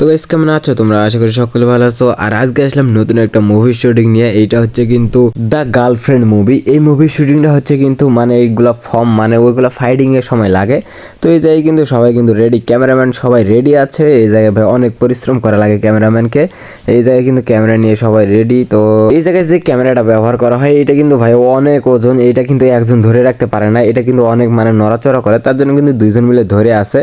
তো গাইস কেমন আছো তোমরা? আশা করি সকলে ভালো আছো। আর আজকে আসলাম নতুন একটা মুভি শুটিং নিয়ে। এইটা হচ্ছে কিন্তু দ্য গার্লফ্রেন্ড মুভি। এই মুভির শুটিংটা হচ্ছে কিন্তু মানে এইগুলা ফর্ম মানে ওইগুলা ফাইটিং এর সময় লাগে। তো এই জায়গায় কিন্তু সবাই কিন্তু রেডি, ক্যামেরাম্যান সবাই রেডি আছে। এই জায়গায় ভাই অনেক পরিশ্রম করা লাগে ক্যামেরাম্যানকে। এই জায়গায় কিন্তু ক্যামেরা নিয়ে সবাই রেডি। তো এই জায়গায় যে ক্যামেরাটা ব্যবহার করা হয় এটা কিন্তু ভাই অনেক ওজন, এটা কিন্তু একজন ধরে রাখতে পারে না, এটা কিন্তু অনেক মানে নড়াচড়া করে, তার জন্য কিন্তু দুইজন মিলে ধরে আছে।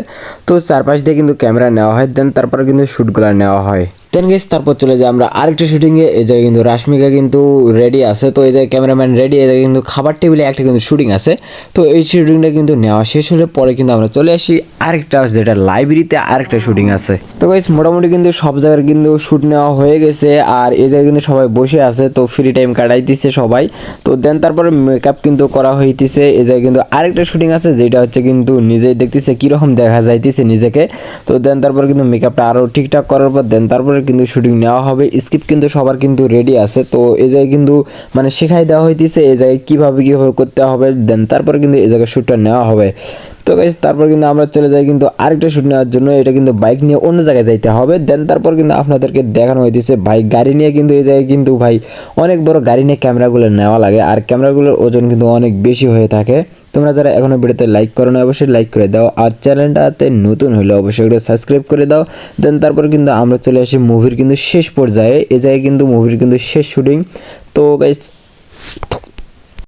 তো চারপাশ দিয়ে কিন্তু ক্যামেরা নেওয়া হয়, দেন তারপরে কিন্তু শুটগুলো নেওয়া হয়। দেন গেস তারপর চলে যাই আমরা আরেকটা শুটিংয়ে। এই জায়গায় কিন্তু রাশ্মিকা কিন্তু রেডি আছে। তো এই জায়গায় ক্যামেরাম্যান রেডি, এই জায়গায় কিন্তু খাবার টেবিলে একটা কিন্তু শুটিং আছে। তো এই শুটিংটা কিন্তু নেওয়া শেষ হলে পরে কিন্তু আমরা চলে আসি আরেকটা, যেটা লাইব্রেরিতে আরেকটা শুটিং আছে। তো গাইস মোটামুটি কিন্তু সব জায়গার কিন্তু শুট নেওয়া হয়ে গেছে। আর এই জায়গায় কিন্তু সবাই বসে আছে, তো ফ্রি টাইম কাটাইতেছে সবাই। তো দেন তারপরে মেকআপ কিন্তু করা হইতেছে। এই জায়গায় কিন্তু আরেকটা শুটিং আছে, যেটা হচ্ছে কিন্তু নিজেই দেখতেছে কীরকম দেখা যাইতেছে নিজেকে। তো দেন তারপর কিন্তু মেকআপটা আরও ঠিকঠাক করার পর দেন তারপরে কিন্তু শুটিং নেওয়া হবে। স্ক্রিপ্ট কিন্তু সবার কিন্তু রেডি আছে। তো এই জায়গায় কিন্তু মানে শেখাই দেওয়া হইতেছে এই জায়গায় কীভাবে করতে হবে। দেন তারপরে কিন্তু এই জায়গায় শ্যুটটা নেওয়া হবে। তো গাইস তারপর কিন্তু আমরা চলে যাই কিন্তু আরেকটা শ্যুট নেওয়ার জন্য। এটা কিন্তু বাইক নিয়ে অন্য জায়গায় যাইতে হবে। দেন তারপর কিন্তু আপনাদেরকে দেখানো হইতেছে ভাই গাড়ি নিয়ে কিন্তু এই জায়গায় কিন্তু ভাই অনেক বড় গাড়ি নিয়ে ক্যামেরাগুলো নেওয়া লাগে। আর ক্যামেরাগুলোর ওজন কিন্তু অনেক বেশি হয়ে থাকে। তোমরা যারা এখনও ভিডিওতে লাইক করো না অবশ্যই লাইক করে দাও, আর চ্যানেলটাতে নতুন হলে অবশ্যই ভিডিও সাবস্ক্রাইব করে দাও। দেন তারপর কিন্তু আমরা চলে আসি মুভির কিন্তু শেষ পর্যায়ে। এই জায়গায় কিন্তু মুভির কিন্তু শেষ শুটিং। তো গাইস